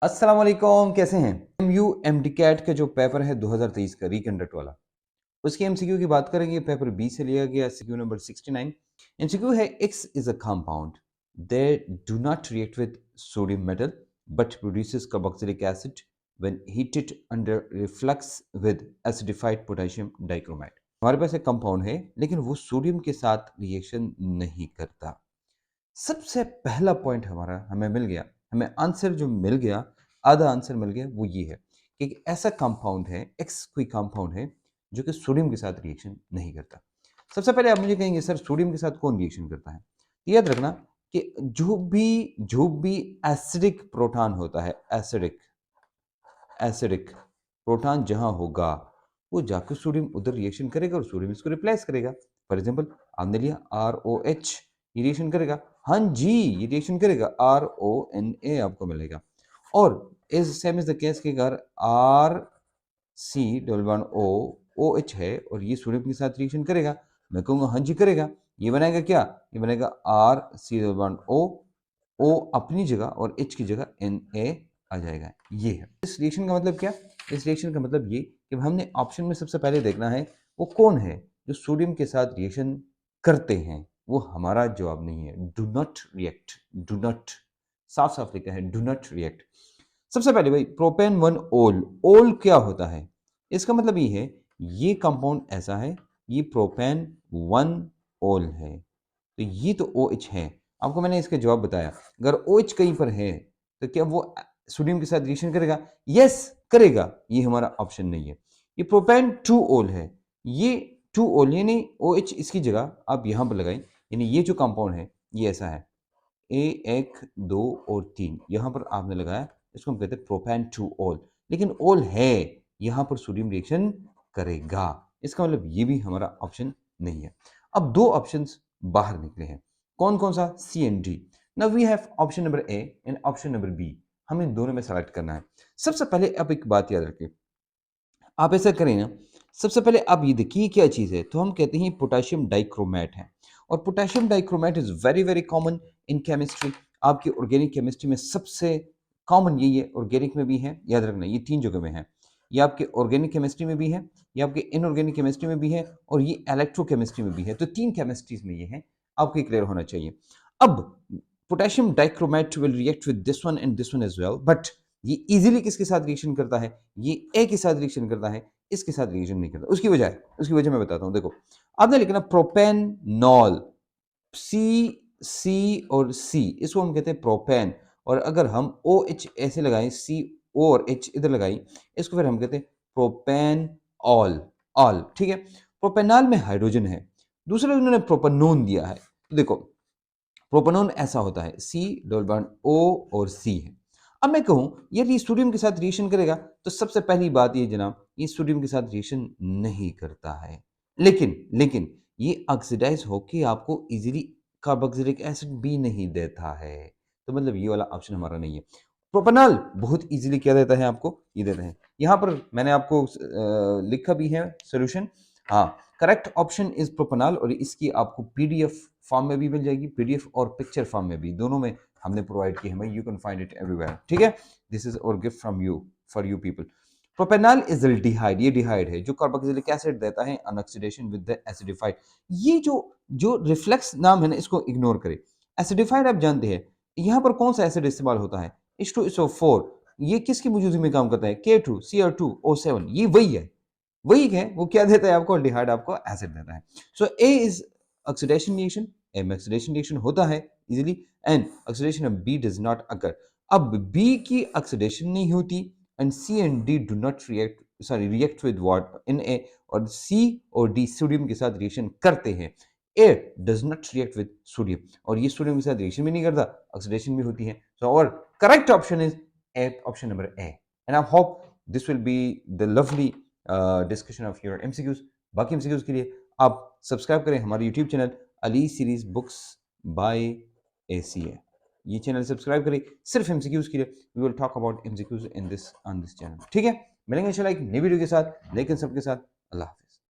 अस्सलाम वालेकुम, कैसे हैं? एमयू कैट का जो पेपर है 2023 का रिकंडक्ट वाला, उसकी एमसीक्यू की बात करेंगे। पेपर बी से लिया गया, एमसीक्यू नंबर 69। एमसीक्यू है, x is a compound they do not react with sodium metal but produces carboxylic acid when heated under reflux with acidified potassium dichromate. हमारे पास एक कंपाउंड है लेकिन वो सोडियम के साथ रिएक्शन नहीं करता। सबसे पहला पॉइंट हमारा हमें मिल गया, हमें आंसर जो मिल गया, आधा आंसर मिल गया, वो ये है कि एक ऐसा कंपाउंड है, एक्स कोई कंपाउंड है जो कि सोडियम के साथ रिएक्शन नहीं करता। सबसे पहले आप मुझे कहेंगे सर सोडियम के साथ कौन रिएक्शन करता है? तो याद रखना कि जो भी एसिडिक प्रोटॉन होता है, एसिडिक एसिडिक प्रोटॉन जहां होगा वो जाकर सोडियम उधर रिएक्शन करेगा और सोडियम इसको रिप्लेस करेगा। फॉर एग्जांपल आपने लिया ROH, ये रिएक्शन करेगा। हाँ जी, ये रिएक्शन करेगा, RONA आपको मिलेगा। और is same is the case कि अगर RC11O OH है और ये सोडियम के साथ रिएक्शन करेगा, मैं कहूँगा हाँ जी करेगा। ये बनाएगा क्या? ये बनेगा RC11O, O अपनी जगह और H की जगह Na आ जाएगा। ये है इस रिएक्शन का मतलब। क्या इस रिएक्शन का मतलब? ये कि हमने ऑप्शन में सबसे पहले देखना है वो कौन है जो सोडियम के साथ रिएक्शन करते हैं। वो हमारा जवाब नहीं है। Do not react, do not, साफ साफ लिखा है डू नॉट रिएक्ट। सबसे पहले भाई प्रोपेन वन ओल, ओल क्या होता है? इसका मतलब ये है ये कंपाउंड ऐसा है, ये प्रोपेन वन ओल है, तो ये तो OH है। आपको मैंने इसका जवाब बताया। अगर OH कहीं पर है तो क्या वो सोडियम के साथ रिएक्शन करेगा? यस करेगा। ये हमारा ऑप्शन नहीं है। ये प्रोपेन 2 ओल है, ये 2 ओल यानी OH इसकी जगह आप यहां पर लगाएं, यानी ये जो कंपाउंड है ये ऐसा है, A1 2 और 3 यहां पर आपने लगाया, इसको हम कहते हैं प्रोपेन 2 ओल। लेकिन ओल है, यहां पर सोडियम रिएक्शन करेगा, इसका मतलब ये भी हमारा ऑप्शन नहीं है। अब दो ऑप्शंस बाहर निकले हैं, कौन कौन सा? C and D. Now we have option number A and option number B. हमें दोनों में सेलेक्ट करना है। सबसे पहले अब एक बात याद रखें, आप ऐसा करें ना, सबसे पहले आप ये देखिए क्या चीज़ है, तो हम कहते हैं पोटेशियम डाइक्रोमेट है। और potassium dichromate is very very common in chemistry. आपकी ऑर्गेनिक केमिस्ट्री में सबसे कॉमन यही है, ऑर्गेनिक में भी है, याद रखना ये तीन जगह में है। ये आपके ऑर्गेनिक केमिस्ट्री में भी है, ये आपके इनऑर्गेनिक केमिस्ट्री में भी है, और ये इलेक्ट्रोकेमिस्ट्री में भी है। तो तीन केमिस्ट्रीज में ये है, आपको क्लियर होना चाहिए। अब potassium dichromate will react with this one and this one as well, but ये इजीली किसके साथ रिएक्शन करता है? ये ए के साथ रिएक्शन करता है, इसके साथ रिएक्शन नहीं करता। उसकी वजह मैं बताता हूं। देखो आपने लिखना प्रोपेनॉल, सी और सी, इसको हम कहते हैं प्रोपेन। और अगर हम OH ऐसे लगाएं, CO और H इधर लगाई, इसको फिर हम कहते हैं प्रोपेन ऑल, ऑल, ठीक है। प्रोपेनॉल में हाइड्रोजन है, दूसरा उन्होंने प्रोपेनोन दिया है। तो देखो प्रोपेनॉन ऐसा होता है, C डबल बॉन्ड O और C है। अब मैं कहूं यार ये सोडियम के साथ रिएक्शन करेगा, तो सबसे पहली बात ये जनाब, ये सोडियम के साथ रिएक्शन नहीं करता है, लेकिन ये ऑक्सीडाइज होके आपको इजीली कार्बोक्सिलिक एसिड भी नहीं देता है। तो मतलब ये वाला ऑप्शन हमारा नहीं है। प्रोपेनॉल बहुत इजीली क्या देता है आपको? ये देता है। यहां पर मैंने आपको लिखा भी है सोल्यूशन। हाँ, करेक्ट ऑप्शन इज प्रोपेनॉल, और इसकी आपको PDF फॉर्म में भी मिल जाएगी, PDF और पिक्चर फॉर्म में भी, दोनों में हमने प्रोवाइड की है। You can find it everywhere, ठीक है। दिस इज और gift from you for you people. Propanol is aldehyde, ये डिहाइड है जो कार्बोक्सिलिक एसिड देता है on oxidation with the acidified. ये जो जो रिफ्लेक्स नाम है ना, इसको इग्नोर करें। एसिडिफाइड आप जानते हैं, यहां पर कौन सा एसिड इस्तेमाल होता है? H2SO4। ये किसकी मौजूदगी में काम करता है? K2Cr2O7। ये वही है, वो क्या देता है आपको? एल्डिहाइड आपको एसिड देता है। So A is oxidation reaction, A में ऑक्सीडेशन रिएक्शन होता है easily, and oxidation of B does not occur. अब बी की ऑक्सीडेशन नहीं होती, and C and D do not react with what in A, और सी और डी सोडियम के साथ रिएक्शन करते हैं। A does not react with sodium, और ये सोडियम के साथ रिएक्शन भी नहीं करता, ऑक्सीडेशन भी होती है। सो और correct option is A, option number A. And I hope this will be the lovely discussion of your MCQs। बाकी MCQs के लिए आप सब्सक्राइब करें हमारे YouTube channel Ali series books by ACA। ये चैनल सब्सक्राइब करें सिर्फ MCQs के लिए। We will talk about MCQs in this on this channel, ठीक है। मिलेंगे इंशाल्लाह एक नई वीडियो के साथ, लेकिन सबके साथ अल्लाह हाफिज।